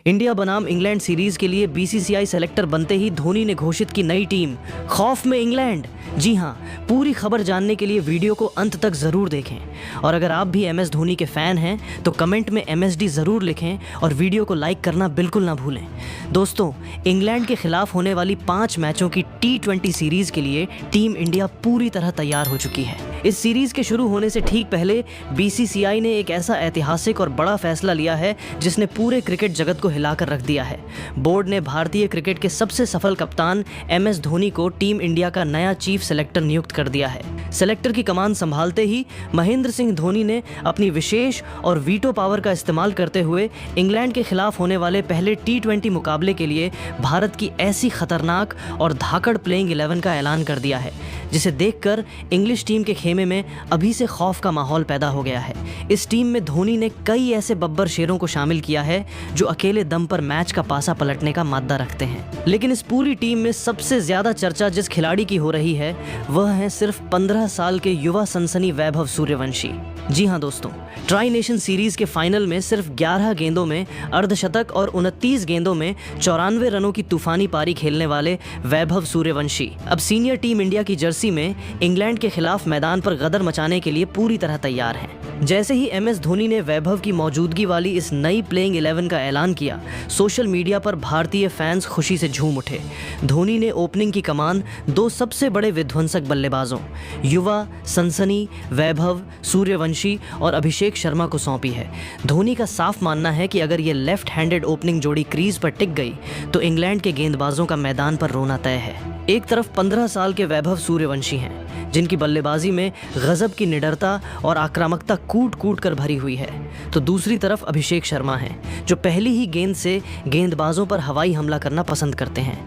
India बनाम England series के लिए बीसीसीआई सेलेक्टर बनते ही धोनी ने घोषित की नई टीम, खौफ में इंग्लैंड। जी हां, पूरी खबर जानने के लिए वीडियो को अंत तक जरूर देखें। और अगर आप भी एमएस धोनी के फैन हैं तो कमेंट में एमएसडी जरूर लिखें और वीडियो को लाइक करना बिल्कुल ना भूलें। दोस्तों, इंग्लैंड के खिलाफ होने वाली 5 मैचों की T20 सीरीज के लिए टीम इंडिया पूरी तरह तैयार हो चुकी है। इस सीरीज के शुरू होने से ठीक पहले बीसीसीआई ने एक ऐसा ऐतिहासिक और बड़ा फैसला लिया है जिसने पूरे क्रिकेट जगत को हिलाकर रख दिया है। बोर्ड ने भारतीय क्रिकेट के सबसे सफल कप्तान एमएस धोनी को टीम इंडिया का नया चीफ सेलेक्टर नियुक्त कर दिया है। सेलेक्टर की कमान संभालते ही महेंद्र सिंह धोनी ने अपनी विशेष और वीटो पावर का इस्तेमाल करते हुए इंग्लैंड के खिलाफ होने वाले पहले T20 मुकाबले के लिए भारत की ऐसी खतरनाक और धाकड़ प्लेइंग 11 का ऐलान कर दिया है जिसे देखकर इंग्लिश टीम के खेमे में अभी से खौफ का माहौल पैदा हो गया है। इस टीम में धोनी ने कई ऐसे बब्बर शेरों को शामिल किया है जो अकेले दम पर मैच का पासा पलटने का माद्दा रखते हैं। लेकिन इस पूरी टीम में सबसे ज्यादा चर्चा जिस खिलाड़ी की हो रही है वह है सिर्फ 15 साल के युवा सनसनी वैभव सूर्यवंशी। जी हां दोस्तों, ट्राई नेशन सीरीज के फाइनल में सिर्फ 11 गेंदों में अर्धशतक और 29 गेंदों में 94 रनों की तूफानी पारी खेलने वाले वैभव सूर्यवंशी अब सीनियर टीम इंडिया की जर्सी में इंग्लैंड के खिलाफ मैदान पर गदर मचाने के लिए पूरी तरह तैयार हैं। जैसे ही एमएस धोनी ने वैभव की मौजूदगी वाली इस नई प्लेइंग 11 का ऐलान किया, सोशल मीडिया पर भारतीय फैंस खुशी से झूम उठे। धोनी ने ओपनिंग की कमान 2 सबसे बड़े विध्वंसक बल्लेबाजों युवा सनसनी वैभव सूर्यवंशी और अभिषेक शर्मा को सौंपी है। धोनी का साफ मानना है कि अगर ये लेफ्ट हैंडेड ओपनिंग जोड़ी क्रीज पर टिक गई तो इंग्लैंड के गेंदबाजों का मैदान पर रोना तय है। एक तरफ 15 साल के वैभव सूर्यवंशी हैं जिनकी बल्लेबाजी में गजब की निडरता और आक्रामकता कूट कूट कर भरी हुई है, तो दूसरी तरफ अभिषेक शर्मा हैं जो पहली ही गेंद से गेंदबाजों पर हवाई हमला करना पसंद करते हैं।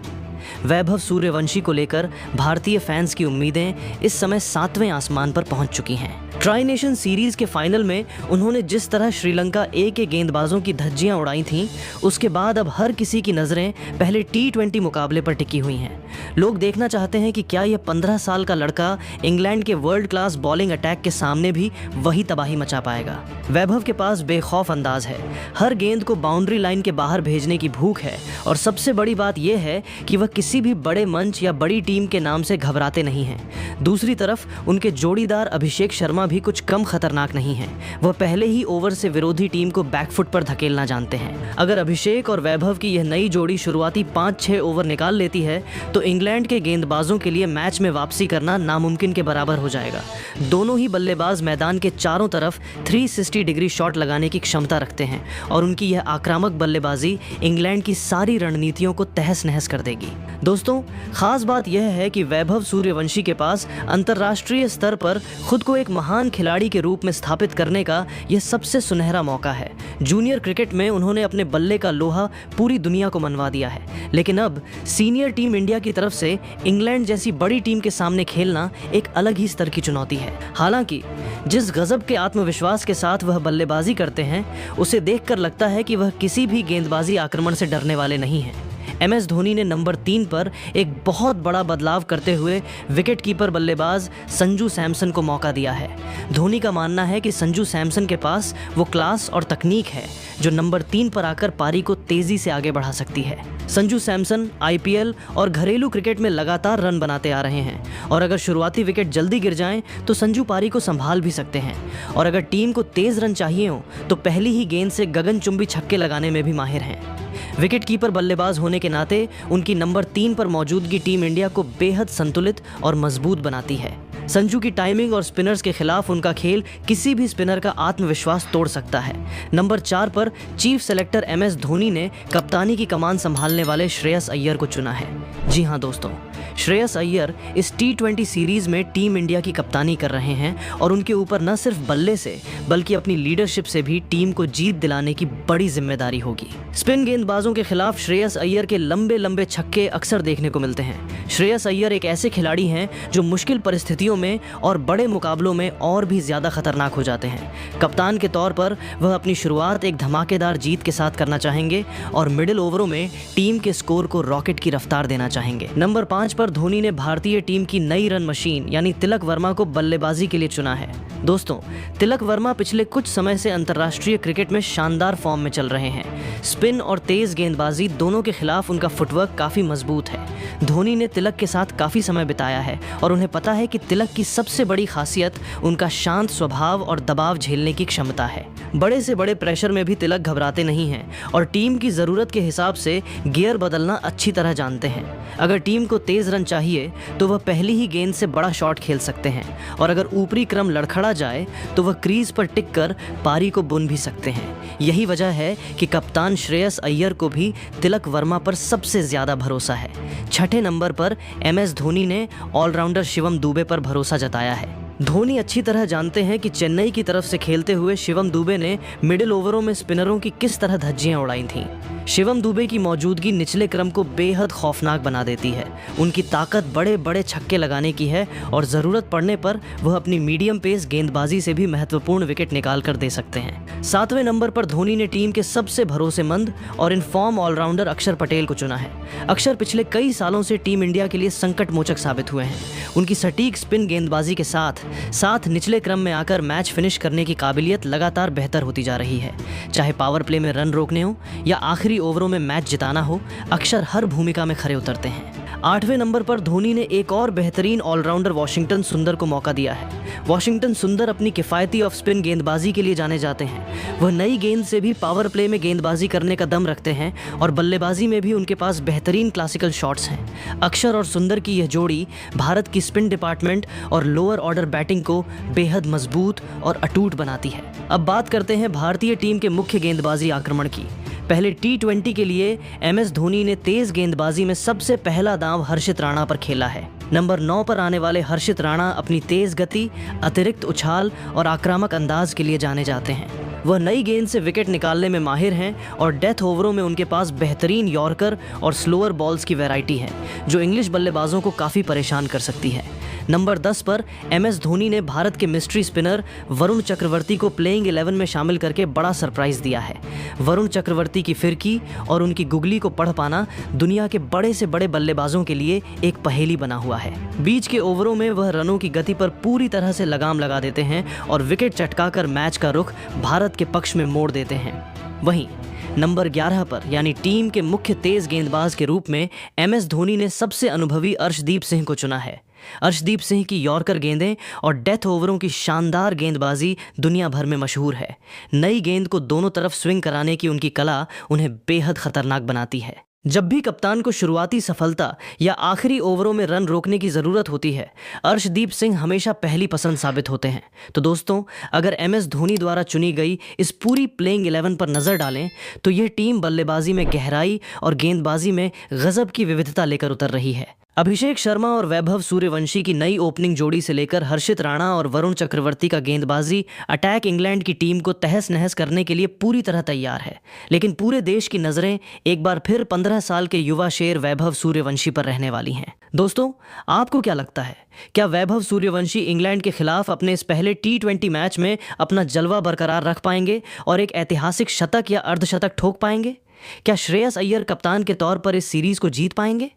वैभव सूर्यवंशी को लेकर भारतीय फैंस की उम्मीदें इस समय 7वें आसमान पर पहुंच चुकी हैं। ट्राई नेशन सीरीज के फाइनल में उन्होंने जिस तरह श्रीलंका ए के गेंदबाजों की धज्जियां उड़ाई थीं, उसके बाद अब हर किसी की नज़रें पहले T20 मुकाबले पर टिकी हुई हैं। लोग देखना चाहते हैं कि क्या यह 15 साल का लड़का इंग्लैंड के वर्ल्ड क्लास बॉलिंग अटैक के सामने भी वही तबाही मचा पाएगा। वैभव के पास बेखौफ अंदाज है, हर गेंद को बाउंड्री लाइन के बाहर भेजने की भूख है और सबसे बड़ी बात यह है कि वह किसी भी बड़े मंच या बड़ी टीम के नाम से घबराते नहीं हैं। दूसरी तरफ उनके जोड़ीदार अभिषेक शर्मा भी कुछ कम खतरनाक नहीं हैं। वह पहले ही ओवर से विरोधी टीम को बैकफुट पर धकेलना जानते हैं। अगर अभिषेक और वैभव की यह नई जोड़ी शुरुआती 5-6 ओवर निकाल लेती है तो इंग्लैंड के गेंदबाजों के लिए मैच में वापसी करना नामुमकिन के बराबर हो जाएगा। दोनों ही बल्लेबाज मैदान के चारों तरफ 360 डिग्री शॉट लगाने की क्षमता रखते हैं और उनकी यह आक्रामक बल्लेबाजी इंग्लैंड की सारी रणनीतियों को तहस नहस कर देगी। दोस्तों, खास बात यह है कि वैभव सूर्यवंशी के पास अंतर्राष्ट्रीय स्तर पर खुद को एक महान खिलाड़ी के रूप में स्थापित करने का यह सबसे सुनहरा मौका है। जूनियर क्रिकेट में उन्होंने अपने बल्ले का लोहा पूरी दुनिया को मनवा दिया है, लेकिन अब सीनियर टीम इंडिया की तरफ से इंग्लैंड जैसी बड़ी टीम के सामने खेलना एक अलग ही स्तर की चुनौती है। हालांकि जिस गजब के आत्मविश्वास के साथ वह बल्लेबाजी करते हैं, उसे देखकर लगता है कि वह किसी भी गेंदबाजी आक्रमण से डरने वाले नहीं हैं। एमएस धोनी ने नंबर 3 पर एक बहुत बड़ा बदलाव करते हुए विकेट कीपर बल्लेबाज संजू सैमसन को मौका दिया है। धोनी का मानना है कि संजू सैमसन के पास वो क्लास और तकनीक है जो नंबर 3 पर आकर पारी को तेजी से आगे बढ़ा सकती है। संजू सैमसन आईपीएल और घरेलू क्रिकेट में लगातार रन बनाते आ रहे हैं और अगर शुरुआती विकेट जल्दी गिर जाएं तो संजू पारी को संभाल भी सकते हैं और अगर टीम को तेज रन चाहिए हो तो पहली ही गेंद से गगनचुंबी छक्के लगाने में भी माहिर हैं। विकेट कीपर बल्लेबाज होने के नाते उनकी नंबर 3 पर मौजूदगी टीम इंडिया को बेहद संतुलित और मजबूत बनाती है। संजू की टाइमिंग और स्पिनर्स के खिलाफ उनका खेल किसी भी स्पिनर का आत्मविश्वास तोड़ सकता है। नंबर 4 पर चीफ सेलेक्टर एमएस धोनी ने कप्तानी की कमान संभालने वाले श्रेयस अय्यर को चुना है। जी हां दोस्तों, श्रेयस अय्यर इस T20 सीरीज में टीम इंडिया की कप्तानी कर रहे हैं और उनके ऊपर न सिर्फ बल्ले से बल्कि अपनी लीडरशिप से भी टीम को जीत दिलाने की बड़ी जिम्मेदारी होगी। स्पिन गेंदबाजों के खिलाफ श्रेयस अय्यर के लंबे लंबे छक्के अक्सर देखने को मिलते हैं। श्रेयस अय्यर एक ऐसे खिलाड़ी हैं जो मुश्किल परिस्थितियों में और बड़े मुकाबलों में और भी ज्यादा खतरनाक हो जाते हैं। कप्तान के तौर पर वह अपनी शुरुआत एक धमाकेदार जीत के साथ करना चाहेंगे और मिडिल ओवरों में टीम के स्कोर को रॉकेट की रफ्तार देना चाहेंगे। नंबर 5 मैच पर धोनी ने भारतीय टीम की नई रन मशीन यानी तिलक वर्मा को बल्लेबाजी के लिए चुना है। दोस्तों, तिलक वर्मा पिछले कुछ समय से अंतर्राष्ट्रीय क्रिकेट में शानदार फॉर्म में चल रहे हैं। स्पिन और तेज गेंदबाजी दोनों के खिलाफ उनका फुटवर्क काफी मजबूत है। धोनी ने तिलक के साथ काफी समय बिताया है और उन्हें पता है कि तिलक की सबसे बड़ी खासियत उनका शांत स्वभाव और दबाव झेलने की क्षमता है। बड़े से बड़े प्रेशर में भी तिलक घबराते नहीं हैं और टीम की जरूरत के हिसाब से गियर बदलना अच्छी तरह जानते हैं। अगर टीम को तेज रन चाहिए तो वह पहली ही गेंद से बड़ा शॉट खेल सकते हैं और अगर ऊपरी क्रम लड़खड़ा जाए तो वह क्रीज पर टिक कर पारी को बुन भी सकते हैं। यही वजह है कि कप्तान श्रेयस अय्यर को भी तिलक वर्मा पर सबसे ज्यादा भरोसा है। छठे नंबर पर MS धोनी ने ऑलराउंडर शिवम दुबे पर भरोसा जताया है। धोनी अच्छी तरह जानते हैं कि चेन्नई की तरफ से खेलते हुए शिवम दुबे ने मिडिल ओवरों में स्पिनरों की किस तरह धज्जियां उड़ाई थीं। शिवम दुबे की मौजूदगी निचले क्रम को बेहद खौफनाक बना देती है। उनकी ताकत बड़े बड़े छक्के लगाने की है और ज़रूरत पड़ने पर वह अपनी मीडियम पेस गेंदबाजी से भी महत्वपूर्ण विकेट निकाल कर दे सकते हैं। सातवें नंबर पर धोनी ने टीम के सबसे भरोसेमंद और इनफॉर्म ऑलराउंडर अक्षर पटेल को चुना है। अक्षर पिछले कई सालों से टीम इंडिया के लिए संकट मोचक साबित हुए हैं। उनकी सटीक स्पिन गेंदबाजी के साथ निचले क्रम में आकर मैच फिनिश करने की काबिलियत लगातार बेहतर होती जा रही है। चाहे पावर प्ले में रन रोकने हो या आखिरी ओवरों में मैच जिताना हो, अक्षर हर भूमिका में खरे उतरते हैं। आठवें नंबर पर धोनी ने एक और बेहतरीन ऑलराउंडर वॉशिंगटन सुंदर को मौका दिया है। वॉशिंगटन सुंदर अपनी किफ़ायती ऑफ स्पिन गेंदबाजी के लिए जाने जाते हैं। वह नई गेंद से भी पावर प्ले में गेंदबाजी करने का दम रखते हैं और बल्लेबाजी में भी उनके पास बेहतरीन क्लासिकल शॉट्स हैं। अक्षर और सुंदर की यह जोड़ी भारत की स्पिन डिपार्टमेंट और लोअर ऑर्डर बैटिंग को बेहद मजबूत और अटूट बनाती है। अब बात करते हैं भारतीय टीम के मुख्य गेंदबाजी आक्रमण की। पहले T20 के लिए MS धोनी ने तेज गेंदबाजी में सबसे पहला दांव हर्षित राणा पर खेला है। नंबर 9 पर आने वाले हर्षित राणा अपनी तेज गति, अतिरिक्त उछाल और आक्रामक अंदाज के लिए जाने जाते हैं। वह नई गेंद से विकेट निकालने में माहिर हैं और डेथ ओवरों में उनके पास बेहतरीन यॉर्कर और स्लोअर बॉल्स की वैरायटी है जो इंग्लिश बल्लेबाजों को काफ़ी परेशान कर सकती है। नंबर 10 पर MS धोनी ने भारत के मिस्ट्री स्पिनर वरुण चक्रवर्ती को प्लेइंग 11 में शामिल करके बड़ा सरप्राइज दिया है। वरुण चक्रवर्ती की फिरकी और उनकी गुगली को पढ़ पाना दुनिया के बड़े से बड़े बल्लेबाजों के लिए एक पहेली बना हुआ है। बीच के ओवरों में वह रनों की गति पर पूरी तरह से लगाम लगा देते हैं और विकेट चटकाकर मैच का रुख भारत के पक्ष में मोड़ देते हैं। वहीं नंबर 11 पर यानी टीम के मुख्य तेज गेंदबाज के रूप में MS धोनी ने सबसे अनुभवी अर्शदीप सिंह को चुना है। अर्शदीप सिंह की यॉर्कर गेंदें और डेथ ओवरों की शानदार गेंदबाजी दुनिया भर में मशहूर है। नई गेंद को दोनों तरफ स्विंग कराने की उनकी कला उन्हें बेहद खतरनाक बनाती है। जब भी कप्तान को शुरुआती सफलता या आखिरी ओवरों में रन रोकने की ज़रूरत होती है, अर्शदीप सिंह हमेशा पहली पसंद साबित होते हैं। तो दोस्तों, अगर MS धोनी द्वारा चुनी गई इस पूरी प्लेइंग 11 पर नज़र डालें तो यह टीम बल्लेबाजी में गहराई और गेंदबाजी में गजब की विविधता लेकर उतर रही है। अभिषेक शर्मा और वैभव सूर्यवंशी की नई ओपनिंग जोड़ी से लेकर हर्षित राणा और वरुण चक्रवर्ती का गेंदबाजी अटैक इंग्लैंड की टीम को तहस नहस करने के लिए पूरी तरह तैयार है। लेकिन पूरे देश की नज़रें एक बार फिर 15 साल के युवा शेर वैभव सूर्यवंशी पर रहने वाली हैं। दोस्तों, आपको क्या लगता है, क्या वैभव सूर्यवंशी इंग्लैंड के खिलाफ अपने इस पहले T20 मैच में अपना जलवा बरकरार रख पाएंगे और एक ऐतिहासिक शतक या अर्धशतक ठोक पाएंगे? क्या श्रेयस अय्यर कप्तान के तौर पर इस सीरीज को जीत पाएंगे?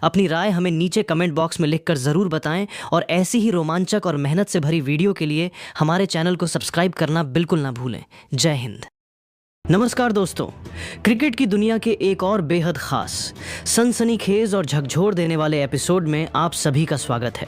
अपनी राय हमें नीचे कमेंट बॉक्स में लिखकर ज़रूर बताएं और ऐसी ही रोमांचक और मेहनत से भरी वीडियो के लिए हमारे चैनल को सब्सक्राइब करना बिल्कुल ना भूलें। जय हिंद। नमस्कार दोस्तों, क्रिकेट की दुनिया के एक और बेहद खास, सनसनीखेज और झकझोर देने वाले एपिसोड में आप सभी का स्वागत है।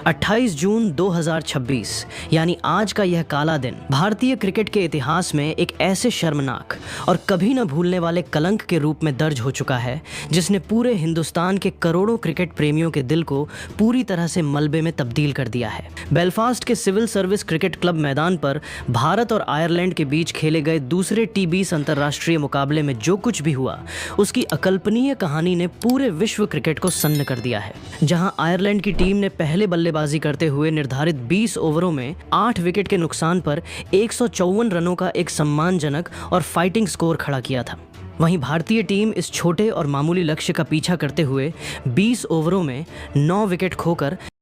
28 जून 2026 यानी आज का यह काला दिन भारतीय क्रिकेट के इतिहास में एक ऐसे शर्मनाक और कभी न भूलने वाले कलंक के रूप में दर्ज हो चुका है जिसने पूरे हिंदुस्तान के करोड़ों क्रिकेट प्रेमियों के दिल को पूरी तरह से मलबे में तब्दील कर दिया है। बेलफास्ट के सिविल सर्विस क्रिकेट क्लब मैदान पर भारत और आयरलैंड के बीच खेले गए दूसरे T20 अंतर्राष्ट्रीय मुकाबले में जो कुछ भी हुआ, उसकी अकल्पनीय कहानी ने पूरे विश्व क्रिकेट को सन्न कर दिया है। जहां आयरलैंड की टीम ने पहले बल्लेबाजी करते हुए निर्धारित 20 ओवरों में 8 विकेट के नुकसान पर 154 रनों का एक सम्मानजनक और फाइटिंग स्कोर खड़ा किया था, वहीं भारतीय टीम इस छोटे और मामूली लक्ष्य का पीछा करते हुए 20 ओवरों में 9 विकेट खोकर